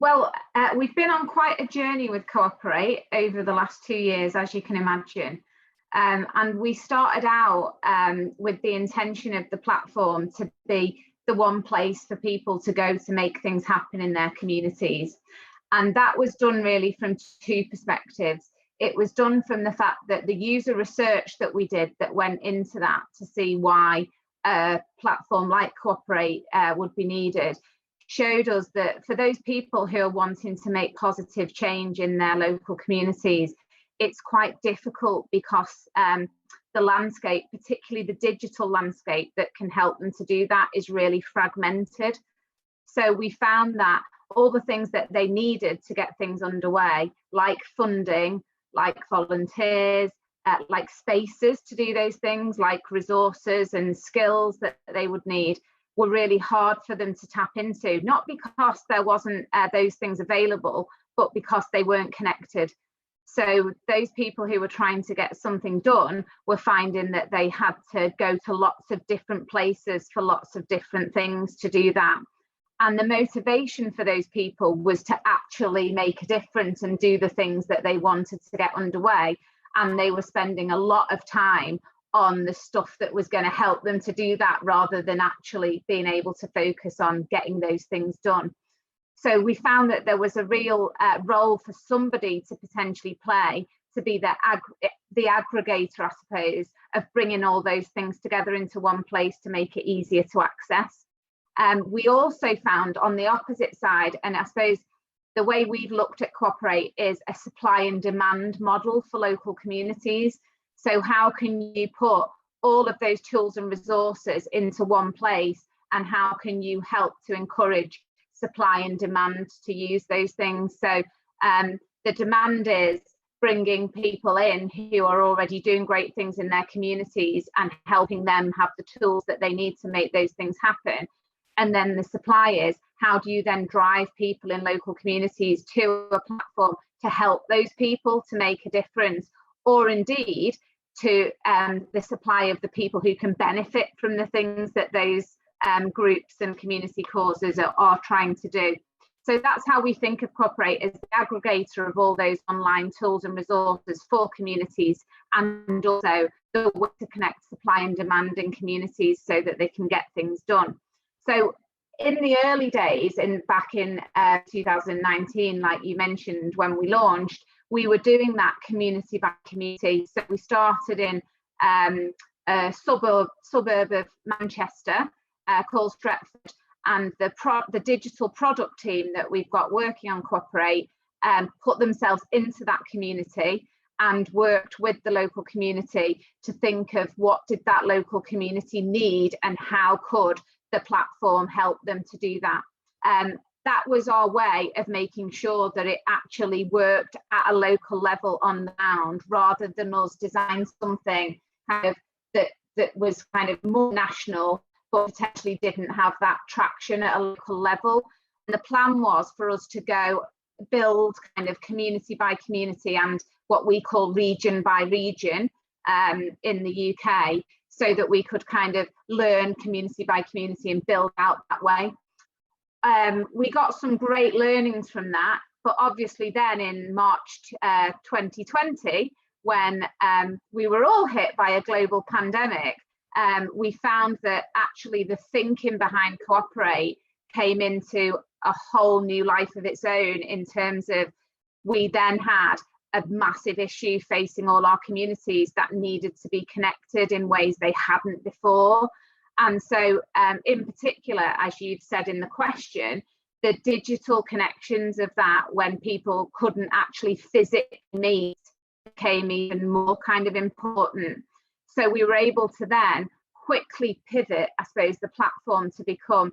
Well, we've been on quite a journey with Cooperate over the last 2 years, as you can imagine. And we started out with the intention of the platform to be the one place for people to go to make things happen in their communities. And that was done really from two perspectives. It was done from the fact that the user research that we did that went into that to see why a platform like Cooperate would be needed showed us that for those people who are wanting to make positive change in their local communities, it's quite difficult because the landscape, particularly the digital landscape that can help them to do that, is really fragmented. So we found that all the things that they needed to get things underway, like funding, like volunteers, like spaces to do those things, like resources and skills that they would need, were really hard for them to tap into, not because there wasn't those things available, but because they weren't connected. So those people who were trying to get something done were finding that they had to go to lots of different places for lots of different things to do that. And the motivation for those people was to actually make a difference and do the things that they wanted to get underway. And they were spending a lot of time on the stuff that was going to help them to do that, rather than actually being able to focus on getting those things done. So we found that there was a real role for somebody to potentially play, to be the aggregator, I suppose, of bringing all those things together into one place to make it easier to access. We also found on the opposite side, and I suppose the way we've looked at Cooperate is a supply and demand model for local communities. So how can you put all of those tools and resources into one place, and how can you help to encourage supply and demand to use those things? So the demand is bringing people in who are already doing great things in their communities and helping them have the tools that they need to make those things happen. And then the supply is, how do you then drive people in local communities to a platform to help those people to make a difference, or indeed to the supply of the people who can benefit from the things that those groups and community causes are trying to do. So that's how we think of Cooperate, as the aggregator of all those online tools and resources for communities, and also the way to connect supply and demand in communities so that they can get things done. So in the early days, back in 2019, like you mentioned, when we launched, we were doing that community by community. So we started in a suburb of Manchester called Stretford, and the digital product team that we've got working on Cooperate put themselves into that community and worked with the local community to think of what did that local community need and how could the platform help them to do that. That was our way of making sure that it actually worked at a local level on the ground, rather than us design something kind of that was kind of more national, but potentially didn't have that traction at a local level. And the plan was for us to go build kind of community by community and what we call region by region in the UK, so that we could kind of learn community by community and build out that way. We got some great learnings from that, but obviously then in March 2020, when we were all hit by a global pandemic, we found that actually the thinking behind Cooperate came into a whole new life of its own, in terms of we then had a massive issue facing all our communities that needed to be connected in ways they hadn't before. And so in particular, as you've said in the question, the digital connections of that, when people couldn't actually physically meet, became even more kind of important. So we were able to then quickly pivot, I suppose, the platform to become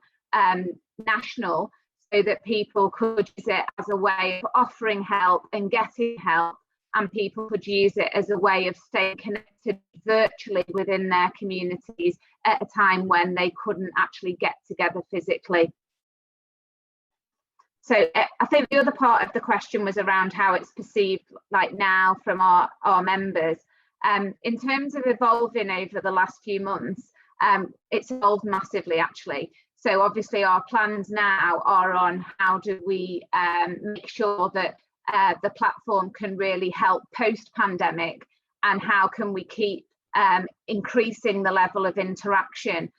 national, so that people could use it as a way of offering help and getting help, and people could use it as a way of staying connected virtually within their communities at a time when they couldn't actually get together physically. So I think the other part of the question was around how it's perceived like now from our members. In terms of evolving over the last few months, it's evolved massively, actually. So obviously our plans now are on how do we make sure that the platform can really help post-pandemic, and how can we keep increasing the level of interaction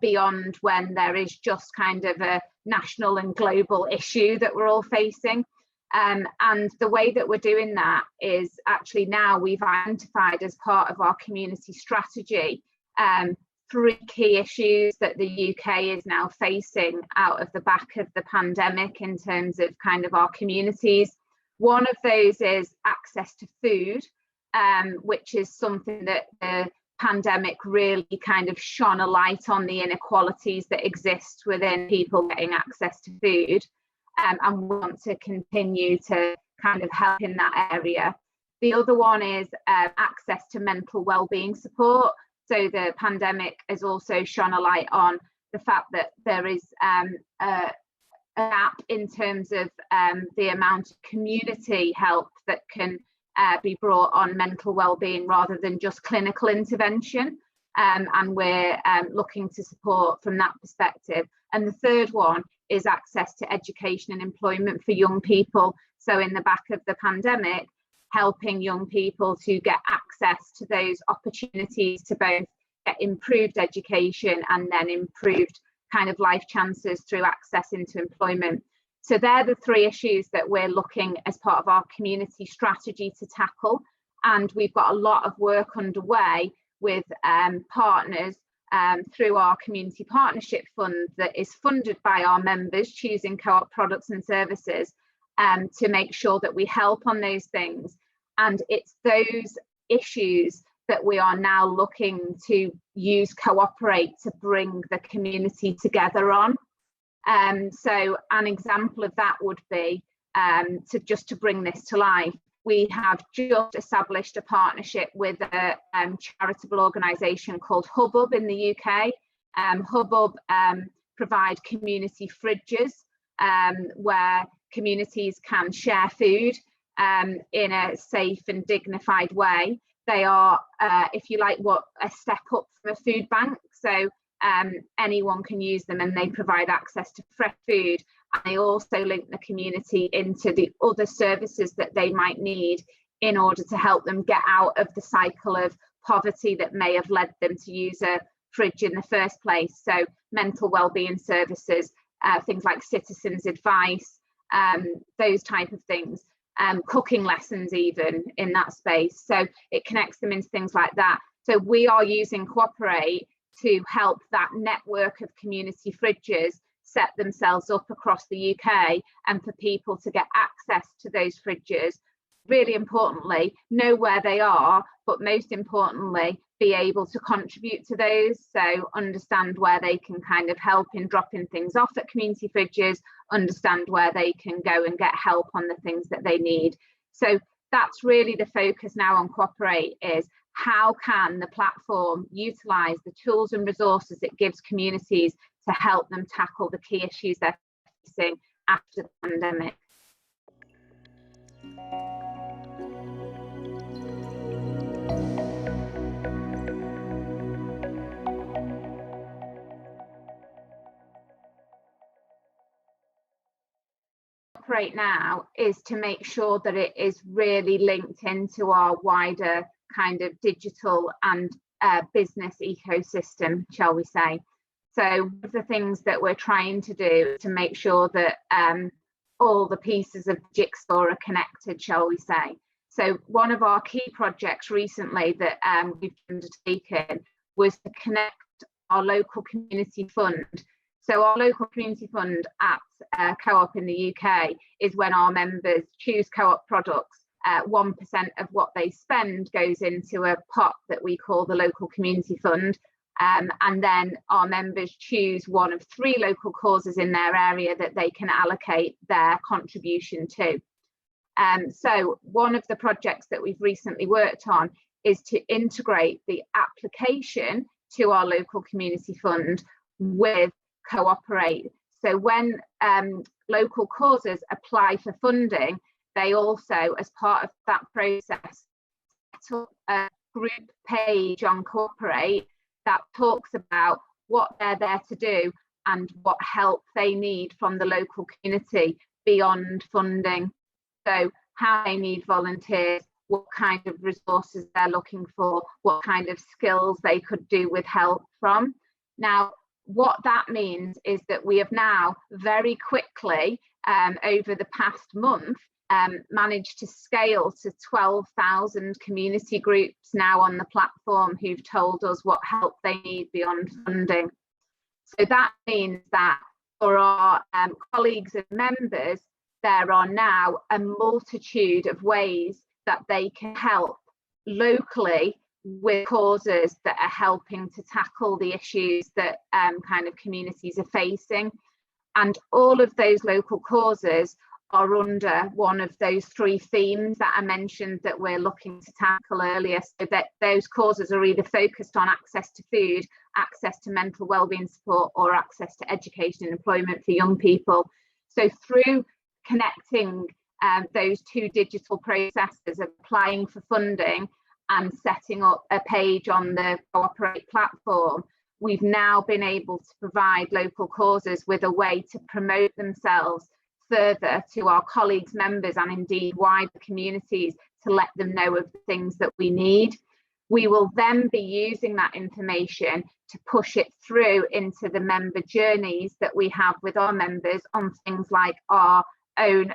beyond when there is just kind of a national and global issue that we're all facing. And the way that we're doing that is actually now we've identified as part of our community strategy 3 key issues that the UK is now facing out of the back of the pandemic in terms of kind of our communities. One of those is access to food, which is something that the pandemic really kind of shone a light on the inequalities that exist within people getting access to food, and we want to continue to kind of help in that area. The other one is access to mental well-being support. So the pandemic has also shone a light on the fact that there is a gap in terms of the amount of community help that can be brought on mental well-being rather than just clinical intervention. And we're looking to support from that perspective. And the third one is access to education and employment for young people. So in the back of the pandemic, helping young people to get access to those opportunities to both get improved education and then improved kind of life chances through access into employment. So they're the 3 issues that we're looking as part of our community strategy to tackle. And we've got a lot of work underway with partners through our community partnership fund that is funded by our members choosing Co-op products and services to make sure that we help on those things. And it's those issues that we are now looking to use Cooperate to bring the community together on. So an example of that would be to bring this to life. We have just established a partnership with a charitable organisation called Hubbub in the UK. Hubbub provide community fridges where communities can share food in a safe and dignified way. They are, if you like, a step up from a food bank. So anyone can use them, and they provide access to fresh food. And they also link the community into the other services that they might need in order to help them get out of the cycle of poverty that may have led them to use a fridge in the first place. So mental wellbeing services, things like citizens advice, those type of things, cooking lessons even in that space. So it connects them into things like that. So we are using Cooperate to help that network of community fridges set themselves up across the UK, and for people to get access to those fridges, really importantly, know where they are, but most importantly, be able to contribute to those. So understand where they can kind of help in dropping things off at community fridges, understand where they can go and get help on the things that they need. So that's really the focus now on Cooperate, is how can the platform utilise the tools and resources it gives communities to help them tackle the key issues they're facing after the pandemic. Cooperate now is to make sure that it is really linked into our wider kind of digital and business ecosystem, shall we say. So one of the things that we're trying to do is to make sure that all the pieces of jigsaw are connected, shall we say. So one of our key projects recently that we've undertaken was to connect our local community fund. So our local community fund at Co-op in the UK is when our members choose Co-op products. 1% of what they spend goes into a pot that we call the local community fund. And then our members choose one of 3 local causes in their area that they can allocate their contribution to. So one of the projects that we've recently worked on is to integrate the application to our local community fund with Cooperate. So when local causes apply for funding, they also, as part of that process, set up a group page on Cooperate that talks about what they're there to do and what help they need from the local community beyond funding. So how they need volunteers, what kind of resources they're looking for, what kind of skills they could do with help from. Now, what that means is that we have now very quickly, over the past month, managed to scale to 12,000 community groups now on the platform who've told us what help they need beyond funding. So that means that for our colleagues and members, there are now a multitude of ways that they can help locally with causes that are helping to tackle the issues that kind of communities are facing. And all of those local causes are under one of those three themes that I mentioned that we're looking to tackle earlier. So that those causes are either focused on access to food, access to mental wellbeing support, or access to education and employment for young people. So through connecting those two digital processes of applying for funding and setting up a page on the Cooperate platform, we've now been able to provide local causes with a way to promote themselves further to our colleagues, members, and indeed wider communities to let them know of the things that we need. We will then be using that information to push it through into the member journeys that we have with our members on things like our own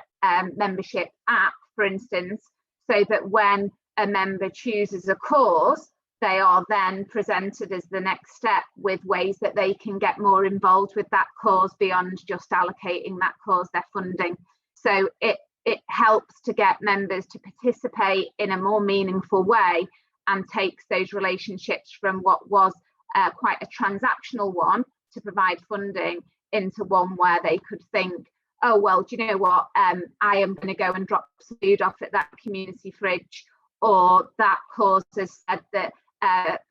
membership app, for instance, so that when a member chooses a cause, they are then presented as the next step with ways that they can get more involved with that cause beyond just allocating that cause their funding. So it helps to get members to participate in a more meaningful way and takes those relationships from what was quite a transactional one to provide funding into one where they could think, oh, well, do you know what, I am going to go and drop some food off at that community fridge, or that cause has said that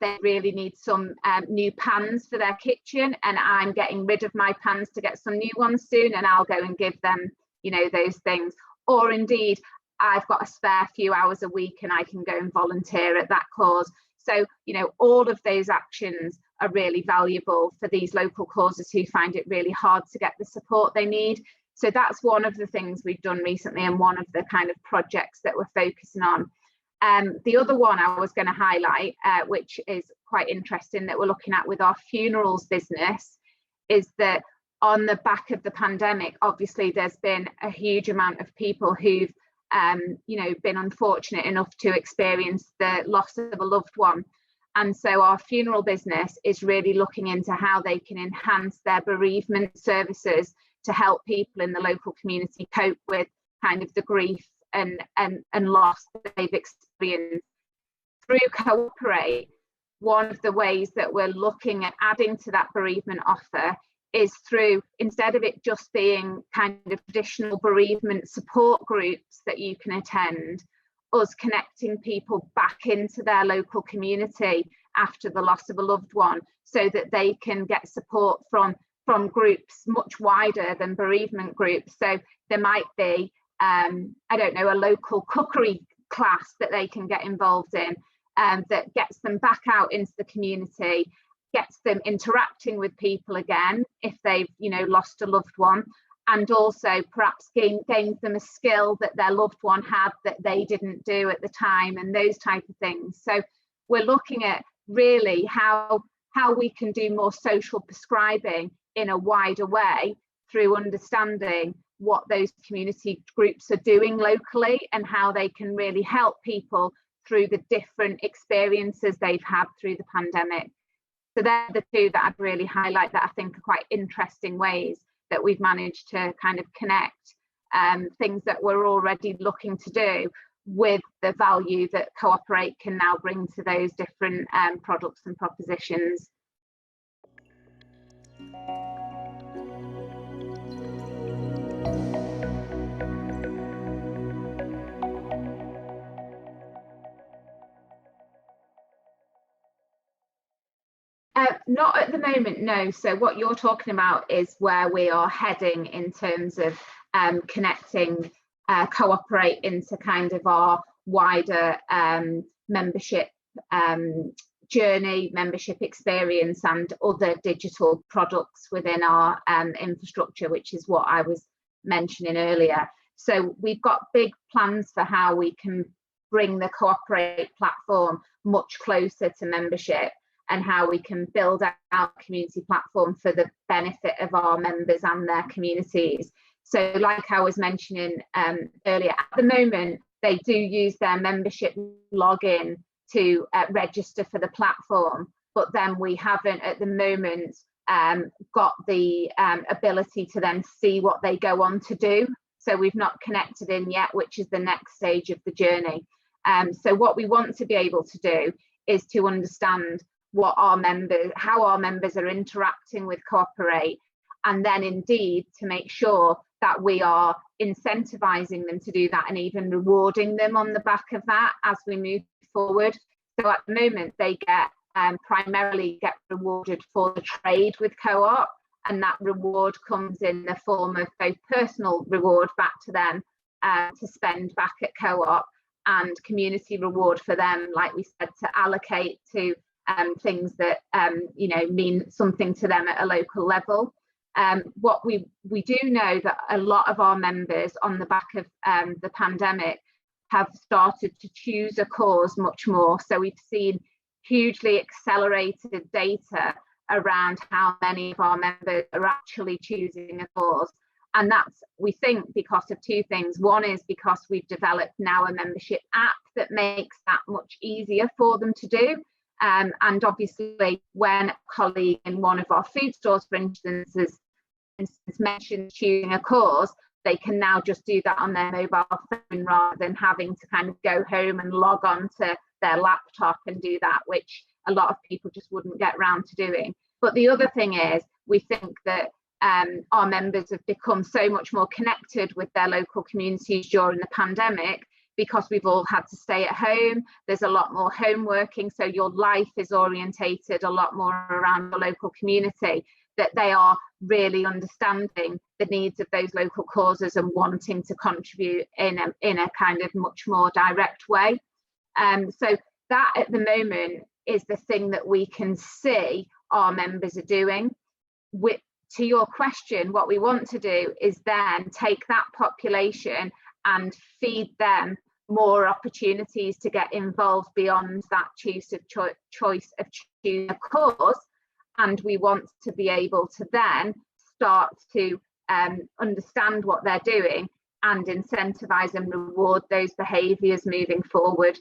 they really need some new pans for their kitchen, and I'm getting rid of my pans to get some new ones soon, and I'll go and give them, you know, those things. Or indeed, I've got a spare few hours a week and I can go and volunteer at that cause. So, you know, all of those actions are really valuable for these local causes who find it really hard to get the support they need. So that's one of the things we've done recently and one of the kind of projects that we're focusing on. The other one I was going to highlight, which is quite interesting that we're looking at with our funerals business, is that on the back of the pandemic, obviously there's been a huge amount of people who've you know, been unfortunate enough to experience the loss of a loved one. And so our funeral business is really looking into how they can enhance their bereavement services to help people in the local community cope with kind of the grief and loss that they've experienced. Through Cooperate, one of the ways that we're looking at adding to that bereavement offer is through, instead of it just being kind of traditional bereavement support groups that you can attend, us connecting people back into their local community after the loss of a loved one, so that they can get support from groups much wider than bereavement groups. So there might be, I don't know, a local cookery class that they can get involved in, that gets them back out into the community, gets them interacting with people again if they've, you know, lost a loved one, and also perhaps gains them a skill that their loved one had that they didn't do at the time, and those type of things. So we're looking at really how we can do more social prescribing in a wider way through understanding what those community groups are doing locally and how they can really help people through the different experiences they've had through the pandemic. So they're the two that I'd really highlight that I think are quite interesting ways that we've managed to kind of connect things that we're already looking to do with the value that Cooperate can now bring to those different products and propositions. Not at the moment, no. So what you're talking about is where we are heading in terms of connecting Cooperate into kind of our wider membership journey, membership experience, and other digital products within our infrastructure, which is what I was mentioning earlier. So we've got big plans for how we can bring the Cooperate platform much closer to membership, and how we can build out a community platform for the benefit of our members and their communities. So like I was mentioning earlier, at the moment, they do use their membership login to register for the platform, but then we haven't at the moment got the ability to then see what they go on to do. So we've not connected in yet, which is the next stage of the journey. So what we want to be able to do is to understand what our members, how our members are interacting with Cooperate, and then indeed to make sure that we are incentivizing them to do that and even rewarding them on the back of that as we move forward. So at the moment they get primarily get rewarded for the trade with Co-op, and that reward comes in the form of both personal reward back to them to spend back at Co-op, and community reward for them, like we said, to allocate to things that you know, mean something to them at a local level. What we do know that a lot of our members on the back of the pandemic have started to choose a cause much more. So we've seen hugely accelerated data around how many of our members are actually choosing a cause. And that's, we think, because of two things. One is because we've developed now a membership app that makes that much easier for them to do. And obviously, when a colleague in one of our food stores, for instance, has mentioned choosing a cause, they can now just do that on their mobile phone rather than having to kind of go home and log on to their laptop and do that, which a lot of people just wouldn't get around to doing. But the other thing is, we think that our members have become so much more connected with their local communities during the pandemic, because we've all had to stay at home. There's a lot more home working, so your life is orientated a lot more around the local community, that they are really understanding the needs of those local causes and wanting to contribute in a kind of much more direct way. So that at the moment is the thing that we can see our members are doing. To your question, what we want to do is then take that population and feed them more opportunities to get involved beyond that choice of choosing a cause. And we want to be able to then start to understand what they're doing and incentivize and reward those behaviours moving forward,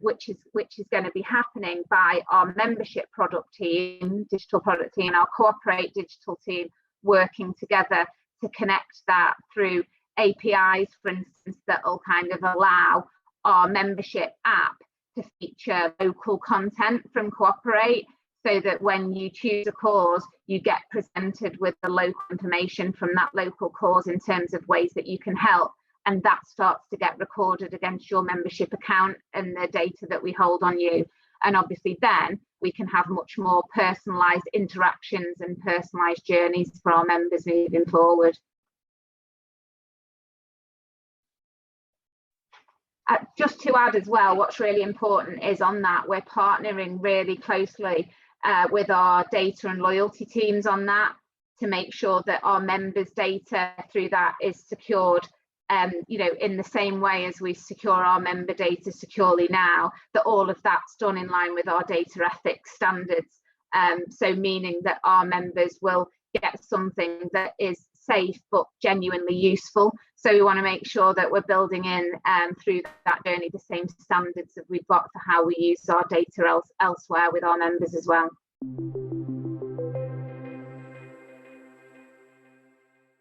which is going to be happening by our membership product team, digital product team, and our Cooperate digital team working together to connect that through APIs, for instance, that will kind of allow our membership app to feature local content from Cooperate, so that when you choose a cause, you get presented with the local information from that local cause in terms of ways that you can help. And that starts to get recorded against your membership account and the data that we hold on you. And obviously then we can have much more personalised interactions and personalised journeys for our members moving forward. Just to add as well, what's really important is on that, we're partnering really closely with our data and loyalty teams on that, to make sure that our members' data through that is secured, you know, in the same way as we secure our member data securely now, that all of that's done in line with our data ethics standards. So meaning that our members will get something that is safe but genuinely useful. So we want to make sure that we're building in through that journey the same standards that we've got for how we use our data elsewhere with our members as well.